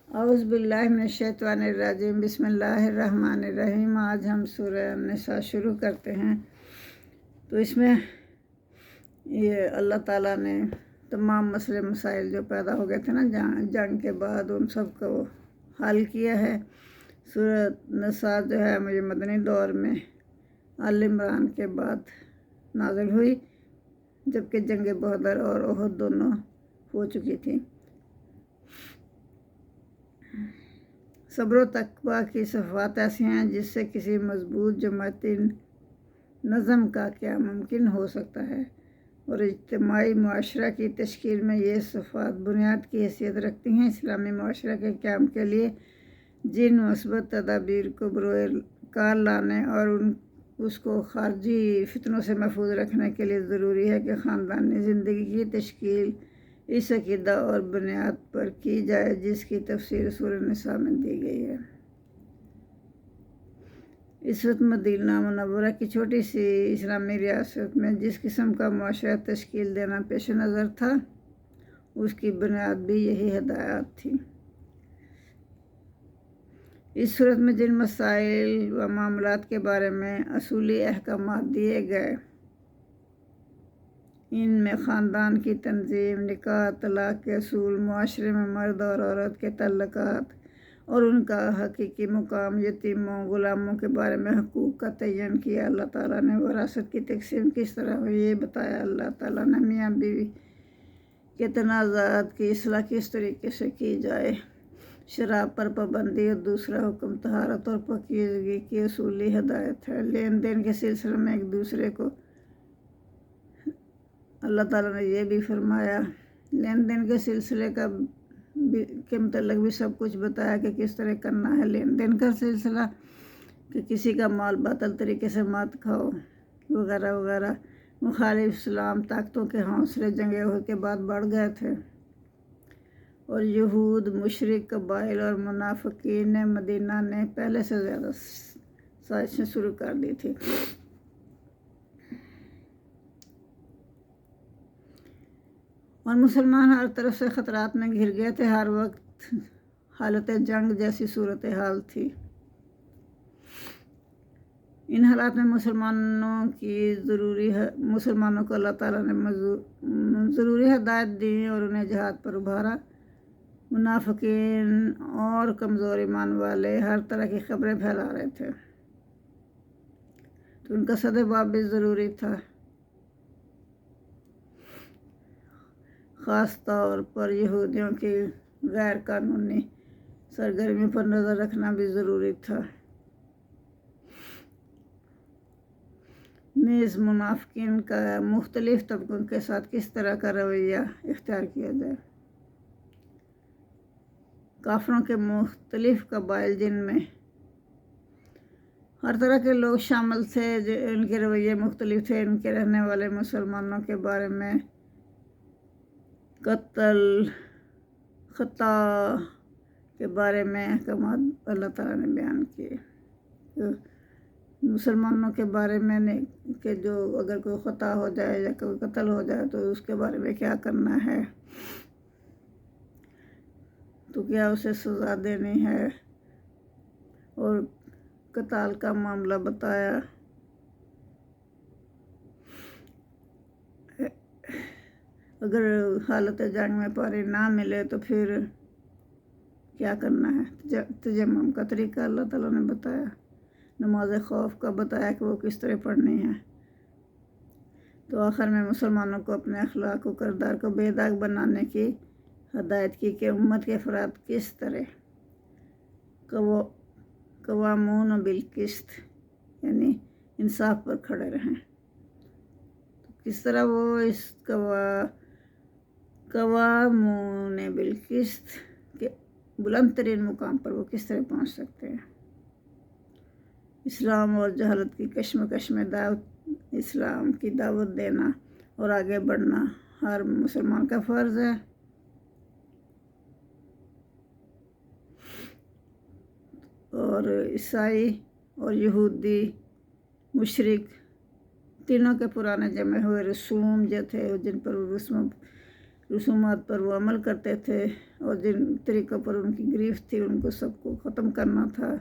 اعوذ باللہ من الشیطان الرجیم بسم اللہ الرحمن الرحیم۔ آج ہم سورہ النساء شروع کرتے ہیں۔ تو اس میں یہ اللہ تعالیٰ نے تمام مسئلے مسائل جو پیدا ہو گئے تھے نا جنگ کے بعد، ان سب کو حل کیا ہے۔ سورہ النساء جو ہے مجھے مدنی دور میں آل عمران کے بعد نازل ہوئی، جبکہ جنگ بدر اور احد دونوں ہو چکی تھی۔ صبر و تقویٰ کی صفات ایسی ہیں جس سے کسی مضبوط جماعتی نظم کا قیام ممکن ہو سکتا ہے، اور اجتماعی معاشرہ کی تشکیل میں یہ صفات بنیاد کی حیثیت رکھتی ہیں۔ اسلامی معاشرہ کے قیام کے لیے جن مثبت تدابیر کو بروئے کار لانے اور اس کو خارجی فتنوں سے محفوظ رکھنے کے لیے ضروری ہے کہ خاندانی زندگی کی تشکیل اس عقیدہ اور بنیاد پر کی جائے جس کی تفسیر سورہ النساء میں دی گئی ہے۔ اس وقت مدینہ منورہ کی چھوٹی سی اسلامی ریاست میں جس قسم کا معاشرہ تشکیل دینا پیش نظر تھا، اس کی بنیاد بھی یہی ہدایات تھی۔ اس صورت میں جن مسائل و معاملات کے بارے میں اصولی احکامات دیے گئے، ان میں خاندان کی تنظیم، نکاح، طلاق کے اصول، معاشرے میں مرد اور عورت کے تعلقات اور ان کا حقیقی مقام، یتیموں، غلاموں کے بارے میں حقوق کا تعین کیا۔ اللہ تعالیٰ نے وراثت کی تقسیم کس طرح ہوئی یہ بتایا۔ اللہ تعالیٰ نے میاں بیوی کے تنازعات کی اصلاح کس طریقے سے کی جائے، شراب پر پابندی، اور دوسرا حکم طہارت اور پاکیزگی کی اصولی ہدایت ہے۔ لین دین کے سلسلے میں ایک دوسرے کو اللہ تعالیٰ نے یہ بھی فرمایا، لین دین کے سلسلے کے متعلق بھی سب کچھ بتایا کہ کس طرح کرنا ہے۔ لین دین کا سلسلہ کہ کسی کا مال باطل طریقے سے مت کھاؤ وغیرہ وغیرہ۔ مخالف اسلام طاقتوں کے حوصلے جنگ احد کے بعد بڑھ گئے تھے، اور یہود، مشرک قبائل اور منافقین مدینہ نے پہلے سے زیادہ سازشیں شروع کر دی تھی۔ اور مسلمان ہر طرف سے خطرات میں گھر گئے تھے، ہر وقت حالت جنگ جیسی صورتحال تھی۔ ان حالات میں مسلمانوں کو اللہ تعالیٰ نے ضروری ہدایت دی اور انہیں جہاد پر ابھارا۔ منافقین اور کمزور ایمان والے ہر طرح کی خبریں پھیلا رہے تھے، تو ان کا سدباب بھی ضروری تھا۔ خاص طور پر یہودیوں کی غیر قانونی سرگرمیوں پر نظر رکھنا بھی ضروری تھا۔ نیز منافقین کا مختلف طبقوں کے ساتھ کس طرح کا رویہ اختیار کیا جائے۔ کافروں کے مختلف قبائل جن میں ہر طرح کے لوگ شامل تھے، ان کے رویے مختلف تھے۔ ان کے رہنے والے مسلمانوں کے بارے میں قتل، خطا کے بارے میں احکامات اللہ تعالیٰ نے بیان کیے۔ مسلمانوں کے بارے میں کہ جو اگر کوئی خطا ہو جائے یا کوئی قتل ہو جائے تو اس کے بارے میں کیا کرنا ہے، تو کیا اسے سزا دینی ہے، اور قتال کا معاملہ بتایا۔ اگر حالت جنگ میں پانی نہ ملے تو پھر کیا کرنا ہے، تیمم کا طریقہ اللہ تعالیٰ نے بتایا۔ نماز خوف کا بتایا کہ وہ کس طرح پڑھنی ہے۔ تو آخر میں مسلمانوں کو اپنے اخلاق و کردار کو بے داغ بنانے کی ہدایت کی کہ امت کے افراد کس طرح قوامون بالقسط یعنی انصاف پر کھڑے رہیں، کس طرح وہ اس قوامون بالقسط کے بلند ترین مقام پر وہ کس طرح پہنچ سکتے ہیں۔ اسلام اور جہالت کی کشمکش میں اسلام کی دعوت دینا اور آگے بڑھنا ہر مسلمان کا فرض ہے۔ اور عیسائی اور یہودی مشرک تینوں کے پرانے جمع ہوئے رسوم جو تھے، جن پر رسوم رسومات پر وہ عمل کرتے تھے، اور جن طریقوں پر ان کی گریف تھی ان کو سب کو ختم کرنا تھا،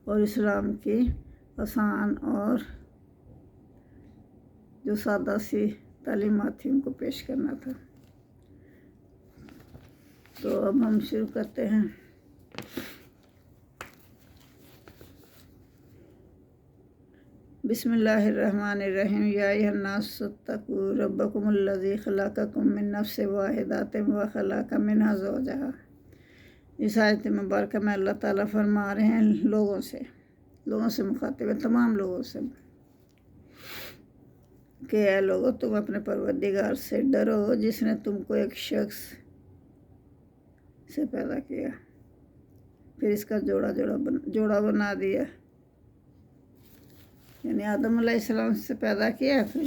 اور اسلام کی آسان اور جو سادہ سی تعلیمات تھی ان کو پیش کرنا تھا۔ تو اب ہم شروع کرتے ہیں۔ بسم اللہ الرحمن الرحیم۔ یا ایھا الناس اتقوا ربکم الذی خلقکم من نفس واحدۃ وخلق منھا زوجہا۔ اس آیت مبارکہ میں اللہ تعالیٰ فرما رہے ہیں لوگوں سے مخاطب ہیں، تمام لوگوں سے، کہ اے لوگو تم اپنے پروردگار سے ڈرو جس نے تم کو ایک شخص سے پیدا کیا، پھر اس کا جوڑا بنا دیا، یعنی آدم علیہ السلام سے پیدا کیا، پھر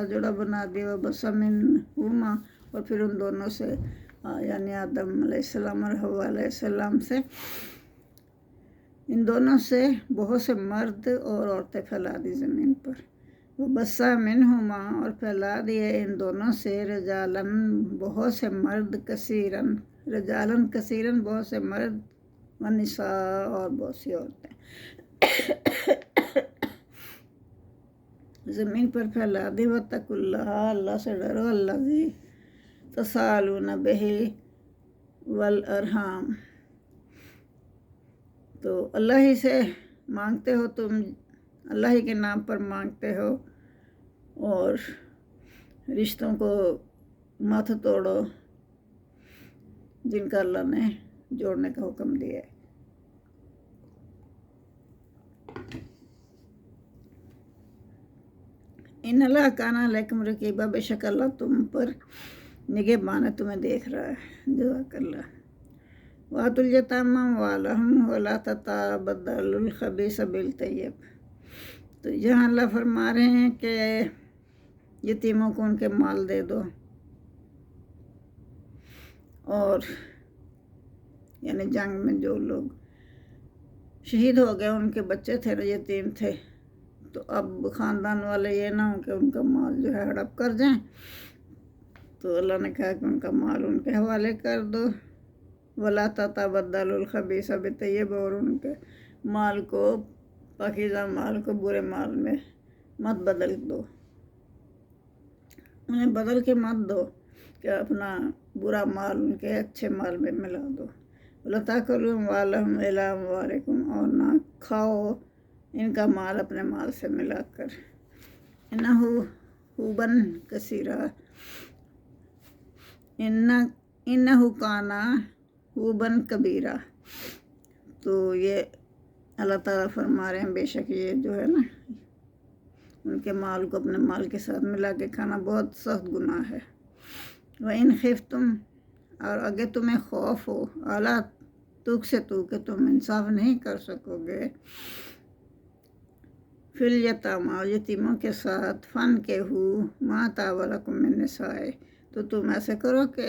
جوڑا بنا دیا، وَبَثَّ مِنْهُمَا، اور پھر ان دونوں سے یعنی آدم علیہ السلام اور حوا علیہ السلام سے، ان دونوں سے بہت سے مرد اور عورتیں پھیلا دی زمین پر۔ وَبَثَّ مِنْهُمَا، اور پھیلا دیے ان دونوں سے، رجالاً بہت سے مرد، رجالاً کثیراً بہت سے مرد، ونساء اور بہت سی عورتیں زمین پر پھیلا دی۔ وَاتَّقُوا اللَّهَ، اللہ سے ڈرو، الذی تساءلون بہ والارحام، تو اللہ ہی سے مانگتے ہو تم، اللہ ہی کے نام پر مانگتے ہو، اور رشتوں کو مت توڑو جن کا اللہ نے جوڑنے کا حکم دیا ہے۔ ان اللہ کان علیکم رقیبا، بے شک اللہ تم پر نگہبان ہے، تمہیں دیکھ رہا ہے۔ جزاک اللہ۔ وَآتُوا الْیتامَىٰ أَمْوَالَهُمْ وَلَا تَتَبَدَّلُوا الْخَبِیثَ بِالطَّیِّبِ، تو یہاں اللہ فرما رہے ہیں کہ یتیموں کو ان کے مال دے دو، اور یعنی جنگ میں جو لوگ شہید ہو گئے ان کے بچے تھے، یتیم تھے، تو اب خاندان والے یہ نہ ہوں کہ ان کا مال جو ہے ہڑپ کر جائیں، تو اللہ نے کہا کہ ان کا مال ان کے حوالے کر دو۔ وَلَا تَتَبَدَّلُوا الْخَبِیثَ بِالطَّیِّبِ، اور ان کے مال کو، پاکیزہ مال کو برے مال میں مت بدل دو، انہیں بدل کے مت دو کہ اپنا برا مال ان کے اچھے مال میں ملا دو۔ وَلَا تَأْكُلُوا أَمْوَالَهُمْ إِلَىٰ أَمْوَالِكُمْ، اور نہ کھاؤ ان کا مال اپنے مال سے ملا کر۔ حُوبًا كَثِيرًا، إِنَّهُ كَانَ حُوبًا كَبِيرًا، تو یہ اللہ تعالیٰ فرما رہے ہیں بے شک یہ جو ہے نا ان کے مال کو اپنے مال کے ساتھ ملا کے کھانا بہت سخت گناہ ہے۔ وَإِنْ خِفْتُمْ، اور اگر تمہیں خوف ہو، اعلیٰ تقسطوا، کہ تم انصاف نہیں کر سکو گے، فی الیتامیٰ، یتیموں کے ساتھ، فانکحوا ما طاب لکم من النساء، تو تم ایسے کرو کہ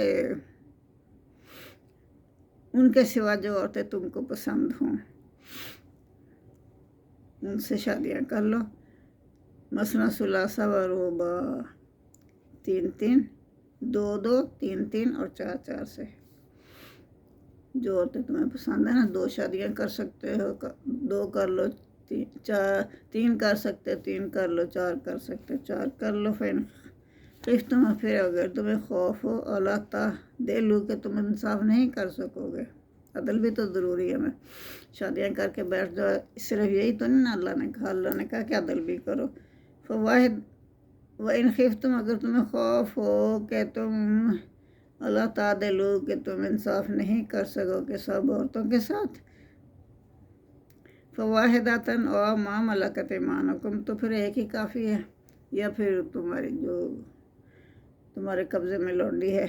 ان کے سوا جو عورتیں تم کو پسند ہوں ان سے شادیاں کر لو۔ مثنی ثلاث ورباع، 3 2 3 اور 4 سے، جو عورتیں تمہیں پسند ہیں نا، 2 شادیاں کر سکتے ہو، 2 کر لو، 3 کر سکتے، 3 کر لو، 4 کر سکتے، 4 کر لو۔ فإن خفتم، پھر اگر تمہیں خوف ہو، الا تعدلوا، کہ تم انصاف نہیں کر سکو گے، عدل بھی تو ضروری ہے، میں شادیاں کر کے بیٹھ جاؤ صرف یہی تو نہیں نا، اللہ نے کہا کہ عدل بھی کرو۔ فواحد وإن خفتم، اگر تمہیں خوف ہو کہ تم الا تعدلوا، کہ تم انصاف نہیں کر سکو گے سب عورتوں کے ساتھ، فواحدۃ أو ما ملکت ایمانکم، تو پھر ایک ہی کافی ہے، یا پھر تمہاری جو تمہارے قبضے میں لونڈی ہے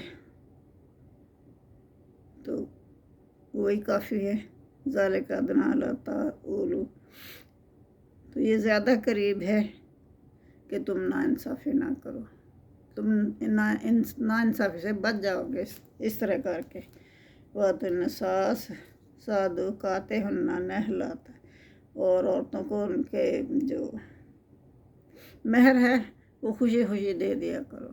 تو وہی کافی ہے۔ ذالک ادنیٰ الا تعولوا، تو یہ زیادہ قریب ہے کہ تم ناانصافی نہ کرو، تم ناانصافی سے بچ جاؤ گے اس طرح کر کے۔ وَآتُوا النِّسَاءَ صَدُقَاتِهُنَّ نِحْلَةً، اور عورتوں کو ان کے جو مہر ہے وہ خوشی خوشی دے دیا کرو۔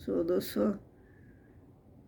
100-200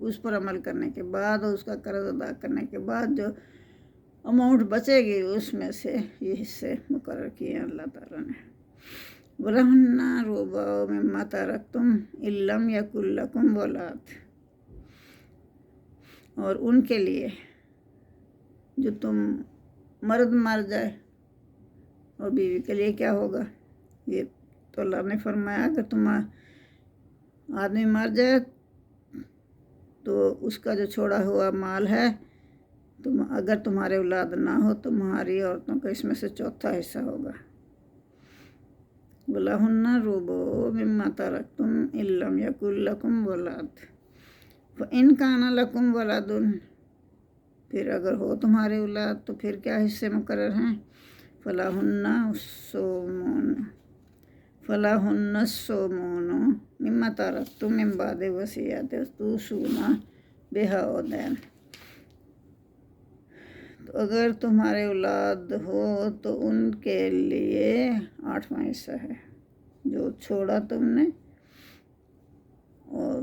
اس پر عمل کرنے کے بعد اور اس کا قرض ادا کرنے کے بعد جو اماؤنٹ بچے گی اس میں سے یہ حصے مقرر کیے ہیں اللہ تعالیٰ نے۔ وَلَهُنَّ رُبُعُ مِمَّا تَرَكْتُمْ إِن لَّمْ يَكُن لَّكُمْ وَلَدٌ، اور ان کے لیے جو تم مرد مر جائے، اور بیوی کے لیے کیا ہوگا، یہ تو اللہ نے فرمایا اگر تم آدمی مر جائے تو اس کا جو چھوڑا ہوا مال ہے اگر تمہارے اولاد نہ ہو تو تمہاری عورتوں کا اس میں سے چوتھا حصہ ہوگا۔ وَلَهُنَّ رُبُعُ مِمَّا تَرَكْتُمْ إِن لَّمْ يَكُن لَّكُمْ وَلَدٌ فَإِن كَانَ لَكُمْ وَلَدٌ، پھر اگر ہو تمہارے اولاد تو پھر کیا حصے مقرر ہیں، فَلَهُنَّ الثُّمُنُ مِمَّا تَرَكْتُم مِّن بَعْدِ وَصِيَّةٍ تُوصُونَ بِهَا أَوْ دَيْنٍ، تو اگر تمہارے اولاد ہو تو ان کے لیے 8واں حصہ ہے جو چھوڑا تم نے، اور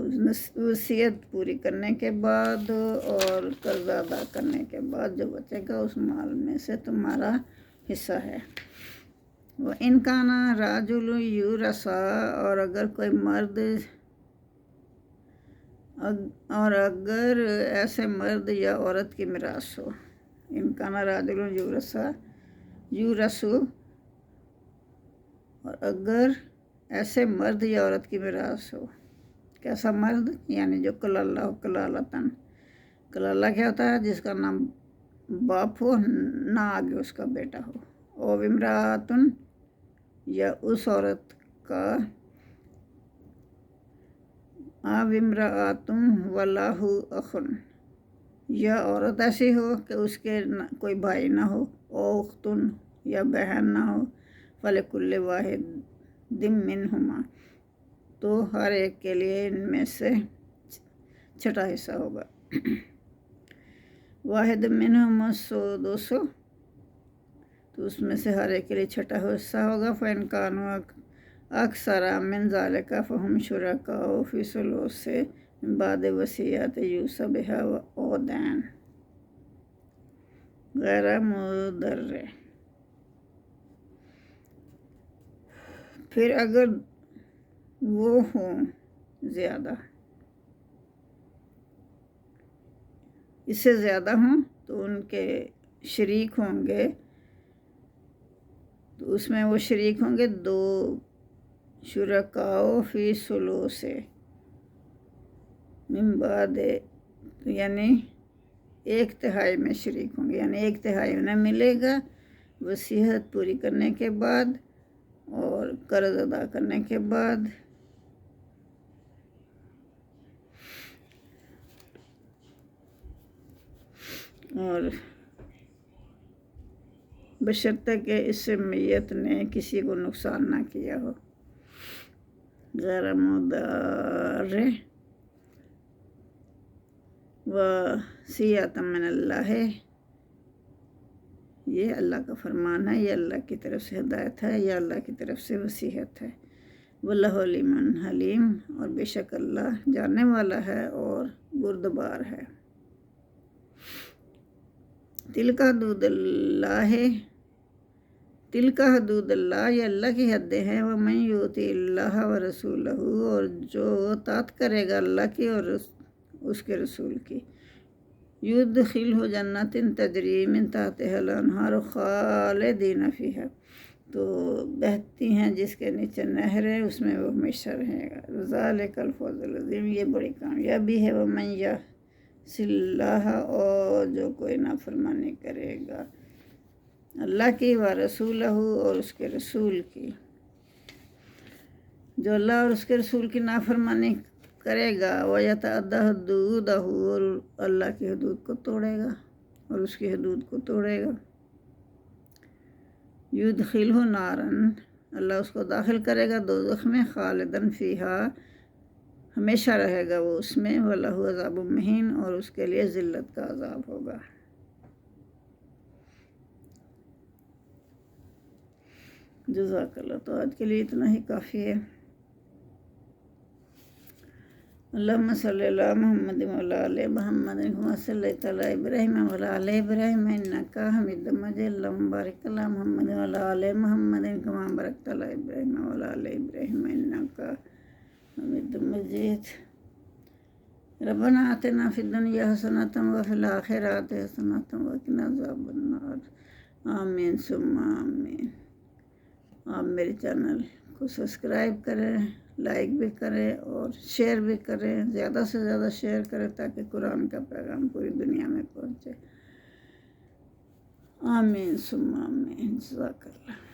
وصیت پوری کرنے کے بعد اور قرض ادا کرنے کے بعد جو بچے گا اس مال میں سے تمہارا حصہ ہے۔ وَإِن كَانَ رَجُلٌ يُورَثُ، اور اگر کوئی مرد اور اگر ایسے مرد یا عورت کی میراث ہو، ان کان راجل یورث، اور اگر ایسے مرد یا عورت کی میراث ہو، کیسا مرد، یعنی جو کلالہ کلالتن، کلالہ کیا ہوتا ہے، جس کا نام باپ ہو نہ آگے اس کا بیٹا ہو، او امراتن، یا اس عورت کا، آو امراتن ولاہ اخن، یا عورت ایسی ہو کہ اس کے کوئی بھائی نہ ہو، او اختن، یا بہن نہ ہو، فلکل واحد منہما، تو ہر ایک کے لیے ان میں سے چھٹا حصہ ہوگا۔ واحد منہما سدس، تو اس میں سے ہر ایک کے لیے چھٹا حصہ ہوگا۔ فإن كانوا أكثر من ذلك فهم شركاء في الثلث من بعد وصية يوصى بها أو دين غیر مضر، پھر اگر وہ ہوں زیادہ، اس سے زیادہ ہوں تو ان کے شریک ہوں گے، تو اس میں وہ شریک ہوں گے دو، شرکاء فی ثلث من بعد، یعنی 1/3 میں شریک ہوں گے، یعنی 1/3 انہیں ملے گا وصیت پوری کرنے کے بعد اور قرض ادا کرنے کے بعد۔ اور بشرطے کہ اس سے میت نے کسی کو نقصان نہ کیا ہو، غیر مضر، وصیۃ من اللہ، یہ اللہ کا فرمان ہے، یہ اللہ کی طرف سے ہدایت ہے، یہ اللہ کی طرف سے وصیت ہے۔ واللہ علیم حلیم، اور بے شک اللہ جاننے والا ہے اور بردبار ہے۔ تلک حدود اللہ، تلک حدود اللہ، یہ اللہ کی حدیں ہیں۔ ومن یؤتی اللہ ورسولہ، اور جو اطاعت کرے گا اللہ کی اور اس کے رسول کی، یدخلہ جنات تجری من تحتہا الانہار خالدین فیہا، تو بہتی ہیں جس کے نیچے نہریں، اس میں وہ ہمیشہ رہے گا۔ ذالک الفوز العظیم، یہ بڑی کامیابی ہے۔ ومن یعص اللہ، اور جو کوئی نافرمانی کرے گا اللہ کی، ورسولہ، اور اس کے رسول کی، جو اللہ اور اس کے رسول کی نافرمانی کرے گا، وَيَتَعَدَّ حُدُودَهُ، اور اللہ کی حدود کو توڑے گا اور اس کی حدود کو توڑے گا، یُدْخِلْهُ نَارًا، اللہ اس کو داخل کرے گا دوزخ میں، خالداً فیہا، ہمیشہ رہے گا وہ اس میں، وَلَهُ عَذَابٌ مُّہِینٌ، اور اس کے لیے ذلت کا عذاب ہوگا۔ جزاک اللہ، تو آج کے لیے اتنا ہی کافی ہے۔ اللہم صلی اللہ محمد وعلی آل محمد کما صلیت علی ابراہیم وعلی آل ابراہیم انک حمید مجید اللہم بارک علی محمد وعلی آل محمد کما بارکت علی ابراہیم وعلی آل ابراہیم انک حمید مجید ربنا آتنا فی الدنیا حسنۃ وفی الآخرۃ حسنۃ وقنا عذاب النار آمین ثم آمین۔ آپ میرے چینل کو سبسکرائب کریں، لائک بھی کریں اور شیئر بھی کریں، زیادہ سے زیادہ شیئر کریں تاکہ قرآن کا پیغام پوری دنیا میں پہنچے۔ آمین ثم آمین۔ جزاک اللہ۔